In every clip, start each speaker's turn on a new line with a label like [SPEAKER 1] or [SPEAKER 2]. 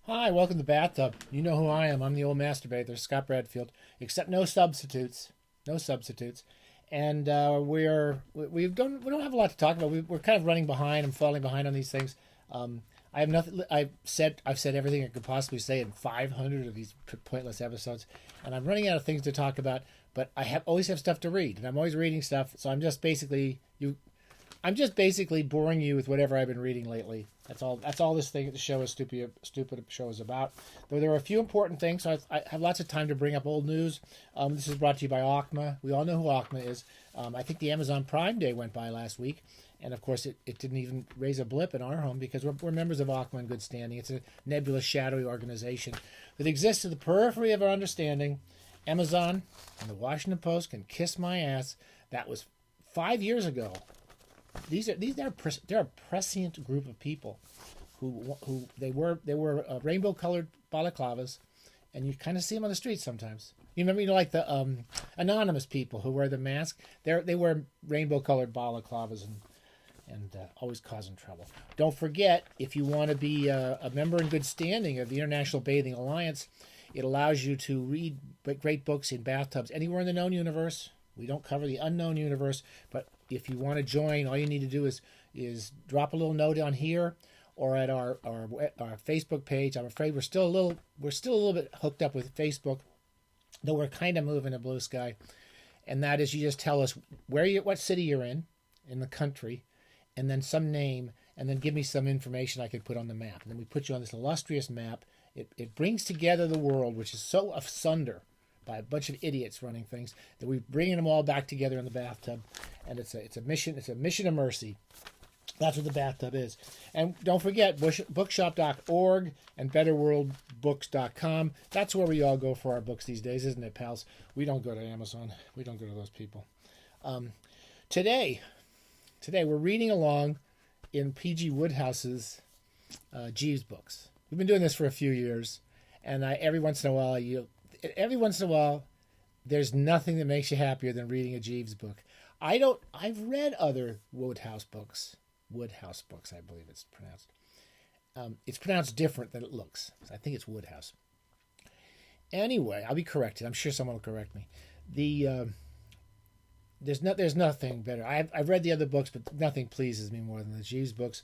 [SPEAKER 1] Hi, welcome to Bathtub. You know who I am. I'm the old masturbator, Scott Bradfield. Except no substitutes, no substitutes. And we don't have a lot to talk about. We're kind of running behind. I'm falling behind on these things. I have nothing. I've said everything I could possibly say in 500 of these pointless episodes, and I'm running out of things to talk about. But always have stuff to read, and I'm always reading stuff. So I'm just basically boring you with whatever I've been reading lately. That's all. That's all this thing. The show is stupid show is about. Though there are a few important things, so I have lots of time to bring up old news. This is brought to you by Okma. We all know who Okma is. I think the Amazon Prime Day went by last week, and of course it didn't even raise a blip in our home because we're members of Okma in good standing. It's a nebulous, shadowy organization that exists at the periphery of our understanding. Amazon and the Washington Post can kiss my ass. That was 5 years ago. They're a prescient group of people who they were rainbow colored balaclavas, and you kind of see them on the streets sometimes. You remember, like the anonymous people who wear the mask. They wear rainbow colored balaclavas and always causing trouble. Don't forget, if you want to be a member in good standing of the International Bathing Alliance, it allows you to read great books in bathtubs anywhere in the known universe. We don't cover the unknown universe, but if you want to join, all you need to do is drop a little note on here or at our Facebook page. I'm afraid we're still a little bit hooked up with Facebook, though we're kind of moving to blue sky. And that is, you just tell us what city you're in the country, and then some name, and then give me some information I could put on the map. And then we put you on this illustrious map. It brings together the world, which is so asunder by a bunch of idiots running things, that we're bringing them all back together in the bathtub, and it's a mission of mercy. That's what the bathtub is. And don't forget bookshop.org and betterworldbooks.com. That's where we all go for our books these days, isn't it, pals? We don't go to Amazon. We don't go to those people. Today we're reading along in P.G. Wodehouse's Jeeves books. We've been doing this for a few years, and every once in a while, there's nothing that makes you happier than reading a Jeeves book. I've read other Wodehouse books. Wodehouse books, I believe it's pronounced. It's pronounced different than it looks. I think it's Wodehouse. Anyway, I'll be corrected. I'm sure someone will correct me. There's nothing better. I've read the other books, but nothing pleases me more than the Jeeves books.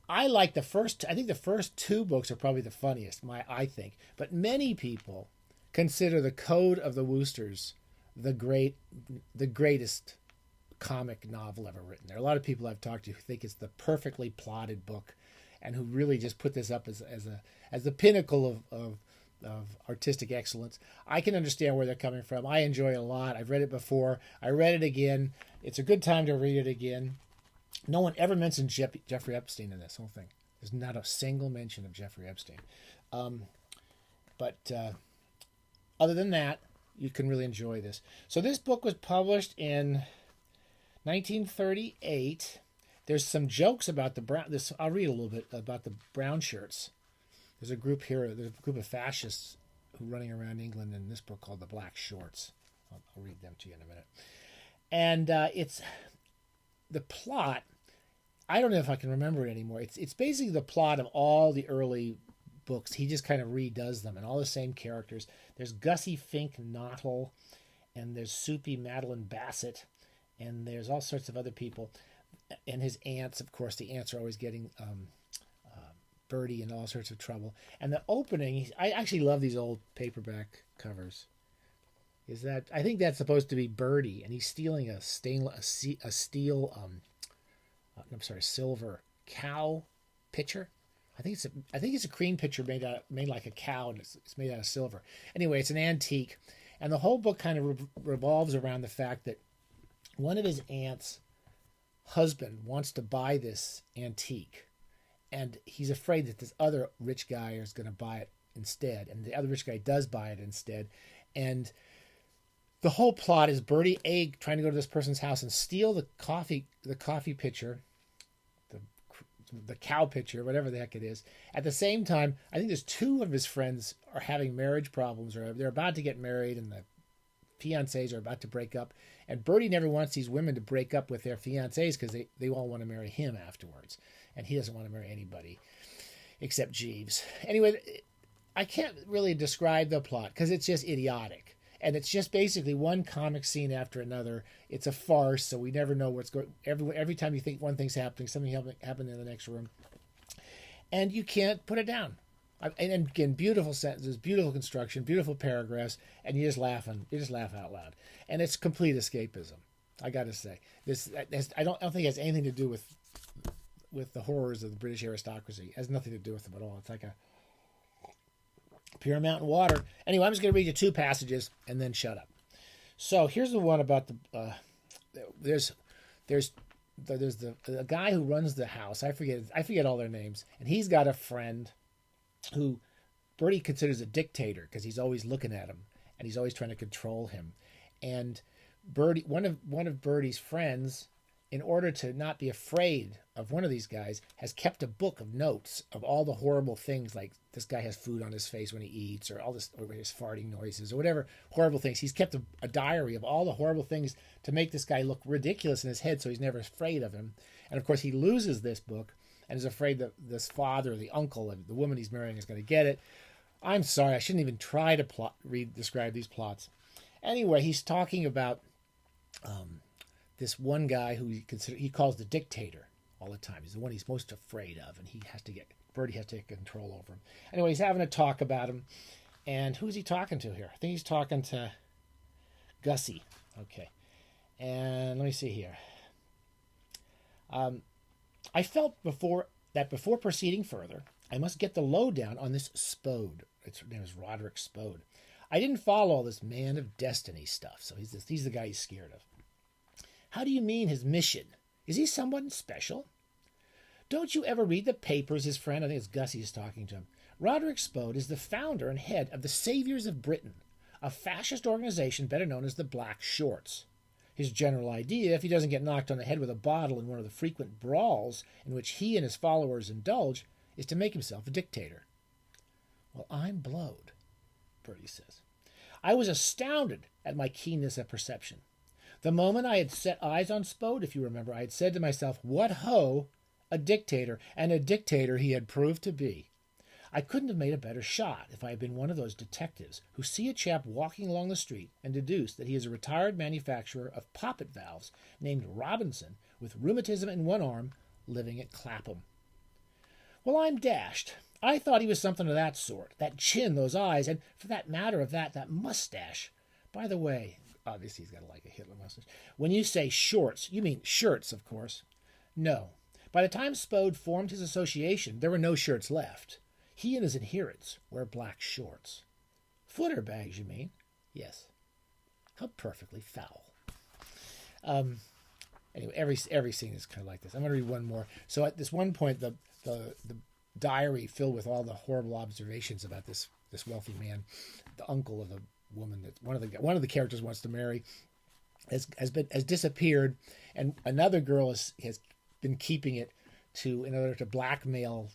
[SPEAKER 1] I think the first two books are probably the funniest, I think. But many people consider the Code of the Woosters the greatest comic novel ever written. There are a lot of people I've talked to who think it's the perfectly plotted book, and who really just put this up as the pinnacle of artistic excellence. I can understand where they're coming from. I enjoy it a lot. I've read it before. I read it again. It's a good time to read it again. No one ever mentioned Jeffrey Epstein in this whole thing. There's not a single mention of Jeffrey Epstein. But other than that, you can really enjoy this. So this book was published in 1938. There's some jokes about the brown. I'll read a little bit about the brown shirts. There's a group of fascists who are running around England in this book called the Black Shorts. I'll read them to you in a minute. And it's the plot. I don't know if I can remember it anymore. It's basically the plot of all the early books. He just kind of redoes them, and all the same characters. There's Gussie Fink Knottle, and there's Soupy Madeline Bassett, and there's all sorts of other people, and his aunts. Of course, the aunts are always getting Bertie in all sorts of trouble. And the opening, I actually love these old paperback covers. I think that's supposed to be Bertie, and he's stealing a silver cow pitcher. I think it's a cream pitcher made like a cow, and it's made out of silver. Anyway, it's an antique, and the whole book kind of revolves around the fact that one of his aunt's husband wants to buy this antique, and he's afraid that this other rich guy is going to buy it instead, and the other rich guy does buy it instead, and the whole plot is Bertie A trying to go to this person's house and steal the coffee pitcher, the cow pitcher, whatever the heck it is. At the same time, I think there's two of his friends are having marriage problems, or they're about to get married, and the fiancés are about to break up. And Bertie never wants these women to break up with their fiancés because they all want to marry him afterwards. And he doesn't want to marry anybody except Jeeves. Anyway, I can't really describe the plot because it's just idiotic. And it's just basically one comic scene after another. It's a farce, so we never know what's going. Every time you think one thing's happening, something happened in the next room, and you can't put it down. And again, beautiful sentences, beautiful construction, beautiful paragraphs, and you just laugh out loud. And it's complete escapism. I got to say, I don't think it has anything to do with the horrors of the British aristocracy. It has nothing to do with them at all. It's like a pure mountain water. Anyway, I'm just going to read you 2 passages and then shut up. So here's the one about the there's the guy who runs the house. I forget all their names, and he's got a friend who Bertie considers a dictator because he's always looking at him and he's always trying to control him. And Bertie, one of Bertie's friends, in order to not be afraid of one of these guys, has kept a book of notes of all the horrible things, like this guy has food on his face when he eats, or all this, or his farting noises, or whatever horrible things. He's kept a diary of all the horrible things to make this guy look ridiculous in his head, so he's never afraid of him. And of course, he loses this book and is afraid that this father, the uncle, and the woman he's marrying is going to get it. I'm sorry, I shouldn't even try to describe these plots. Anyway, he's talking about this one guy who he calls the dictator all the time. He's the one he's most afraid of, and Bertie has to get control over him. Anyway, he's having a talk about him, and who's he talking to here? I think he's talking to Gussie. Okay, and let me see here. I felt before proceeding further, I must get the lowdown on this Spode. His name is Roderick Spode. I didn't follow all this man of destiny stuff, so he's the guy he's scared of. How do you mean his mission? Is he someone special? Don't you ever read the papers, his friend, I think it's Gussie, is talking to him. Roderick Spode is the founder and head of the Saviors of Britain, a fascist organization better known as the Black Shorts. His general idea, if he doesn't get knocked on the head with a bottle in one of the frequent brawls in which he and his followers indulge, is to make himself a dictator. Well, I'm blowed, Bertie says. I was astounded at my keenness of perception. The moment I had set eyes on Spode, if you remember, I had said to myself, what ho, a dictator, and a dictator he had proved to be. I couldn't have made a better shot if I had been one of those detectives who see a chap walking along the street and deduce that he is a retired manufacturer of poppet valves named Robinson with rheumatism in one arm living at Clapham. Well, I'm dashed. I thought he was something of that sort, that chin, those eyes, and for that matter of that mustache. By the way, obviously he's got like a Hitler mustache. When you say shorts, you mean shirts, of course. No. By the time Spode formed his association, there were no shirts left. He and his adherents wear black shorts. Footer bags, you mean? Yes. How perfectly foul. Anyway, every scene is kind of like this. I'm going to read one more. So at this one point, the diary filled with all the horrible observations about this wealthy man, the uncle of the woman that one of the characters wants to marry, has disappeared, and another girl has been keeping it in order to blackmail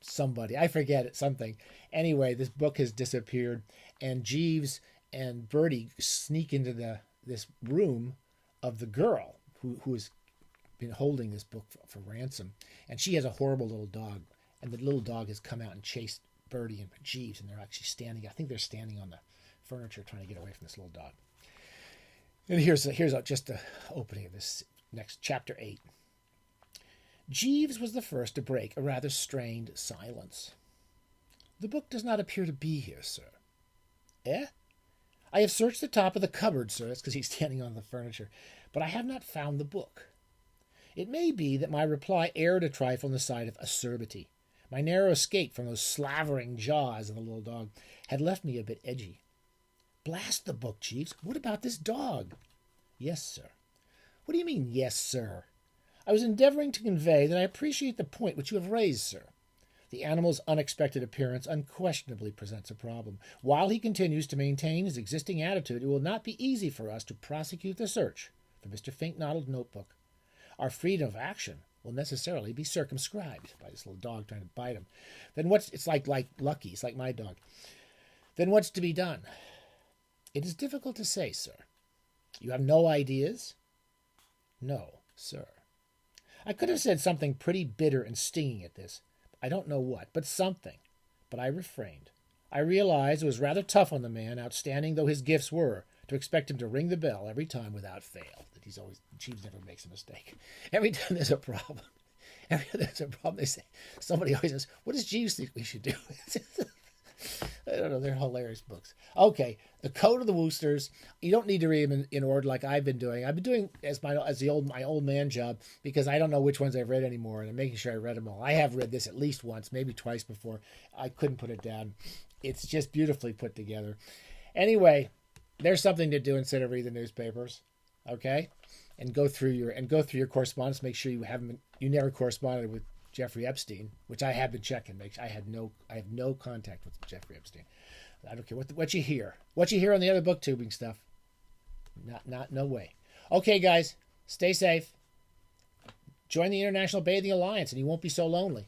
[SPEAKER 1] somebody. I forget it, something. Anyway, this book has disappeared, and Jeeves and Bertie sneak into this room of the girl who has been holding this book for ransom, and she has a horrible little dog, and the little dog has come out and chased Bertie and Jeeves, and they're actually standing. I think they're standing on the furniture trying to get away from this little dog. And here's just the opening of this next chapter 8. Jeeves was the first to break a rather strained silence. The book does not appear to be here, sir. Eh? I have searched the top of the cupboard, sir. That's because he's standing on the furniture. But I have not found the book. It may be that my reply erred a trifle on the side of acerbity. My narrow escape from those slavering jaws of the little dog had left me a bit edgy. Blast the book, Jeeves. What about this dog? Yes, sir. What do you mean, yes, sir? I was endeavoring to convey that I appreciate the point which you have raised, sir. The animal's unexpected appearance unquestionably presents a problem. While he continues to maintain his existing attitude, it will not be easy for us to prosecute the search for Mr. Fink-Noddle's notebook. Our freedom of action will necessarily be circumscribed by this little dog trying to bite him. Then it's like Lucky, it's like my dog. Then what's to be done? It is difficult to say, sir. You have no ideas? No, sir. I could have said something pretty bitter and stinging at this. I don't know what, but something. But I refrained. I realized it was rather tough on the man, outstanding though his gifts were, to expect him to ring the bell every time without fail. That Jeeves never makes a mistake. Every time there's a problem, they say, somebody always says, what does Jeeves think we should do? I don't know. They're hilarious books. Okay, The Code of the Woosters. You don't need to read them in order like I've been doing. I've been doing my old man job because I don't know which ones I've read anymore, and I'm making sure I read them all. I have read this at least once, maybe twice before. I couldn't put it down. It's just beautifully put together. Anyway, there's something to do instead of read the newspapers. Okay, and go through your correspondence. Make sure you never corresponded with Jeffrey Epstein, which I have been checking. I have no contact with Jeffrey Epstein. I don't care what you hear. What you hear on the other booktubing stuff. No way. Okay, guys, stay safe. Join the International Bathing Alliance, and you won't be so lonely.